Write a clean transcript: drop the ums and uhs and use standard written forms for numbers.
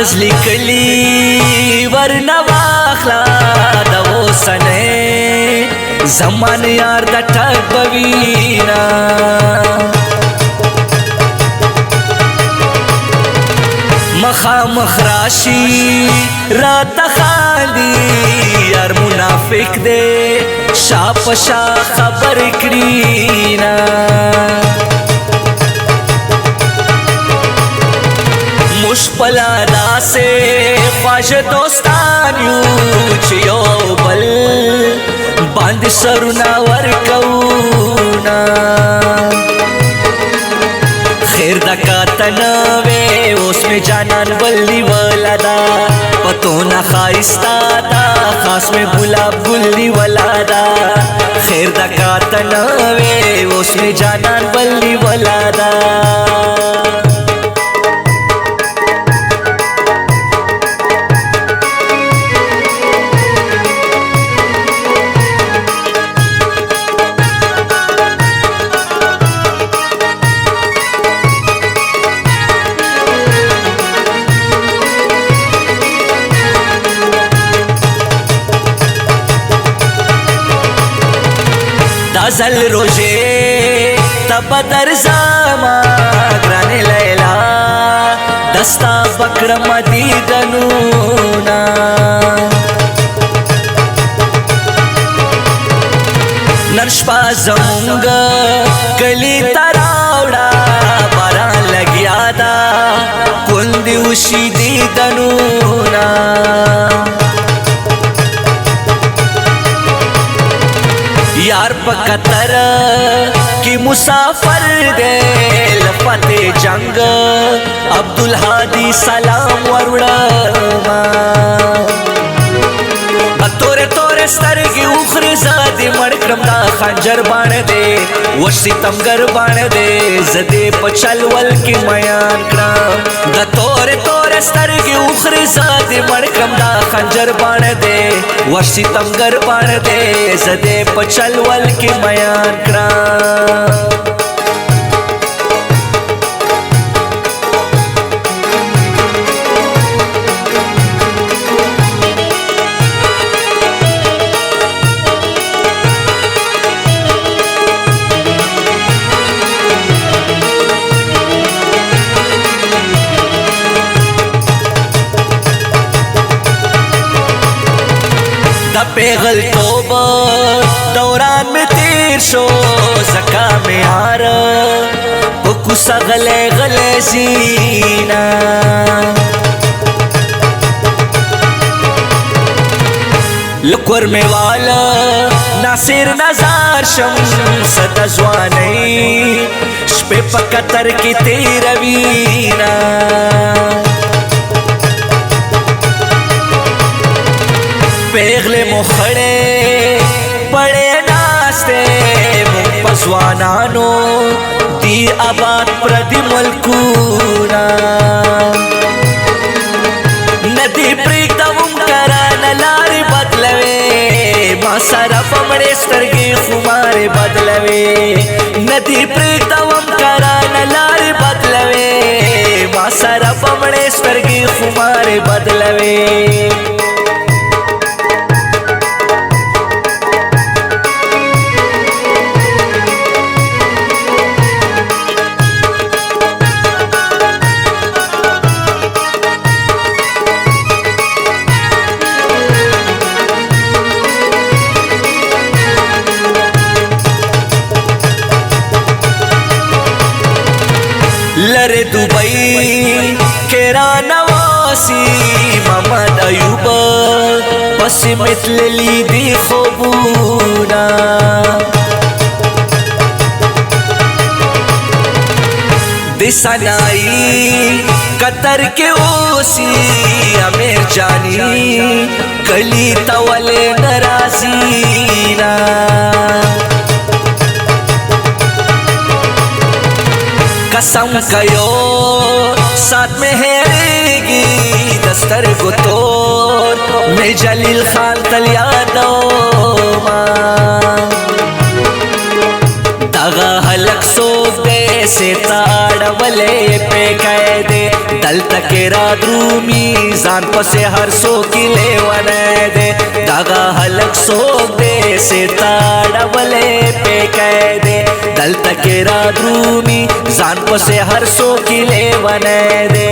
نازلی کلی ورنه واخلا د اوسنۍ زمان یار د ټک بوینا مخامخ راشي راته خاندي یار منافق دی شا په شا خبر کړي نا مشپلا داسې خواږه دوستان یو چې یو بل باندې سرونه ورکونا خیر دا کاتنه وی اوس می جانان بلی ولدا پتو نا خایستا دا خاص می گلاب گلی ولدا خیر دا کاتنه وی اوس می جانان بلی ولدا دازل روژے تب در زاما گران لیلا دستا بکرم دیدنونا نرشپا زمونگا کلی تراوڑا باران لگیا دا کندی وشی دیدنونا یار پا قطر کی مسافر دے لفت جنگ عبدالحادی سلام وروڑا تورے تورے سترگی اخری زادی مڑکرم دا خنجر بان دے وشتی تمگر بان دے زدے پچل ول کی میان کرام دا تورے تورے سترگی اخری زادی مڑکرم دا خنجر بان دے وشتی تمگر بان دے زدے پچل ول کی میان کرام پیغل توبہ دوران میں تیر شو زکا میں آرہ بکوسا غلے غلے زینا لکور میں والا ناصر نظار شم ستزوانی شپے پکتر کی تیروینا پیغلے مخڑے پڑے ناستے پسوانانو دی آباد پردی ملکونا ندی پریک دوم کران لاری بدلوے ما سارا پمڑے سترگی خمارے بدلوے ندی پریک دوم کران لاری بدلوے ما سارا پمڑے سترگی خمارے بدلوے لرے دبئی کیرا نواسی محمد ایوب پس مثل لیدی خوبونا دسانائی قطر کے اوسی امیر جانی کلی تول نرازینا قسم کیو ساتھ میں ہے گی دستر کو توڑ میں جلیل خان تلیادو دغا حلق سوک دے سے تاڑ ولے پہ قیدے دل दलता के राद्रूमी जान पसे हर सो की लेवने दे दागा हलक सोक दे से ताड़वले पे कह दे दलता के राद्रूमी जान पसे हर सो की लेवने दे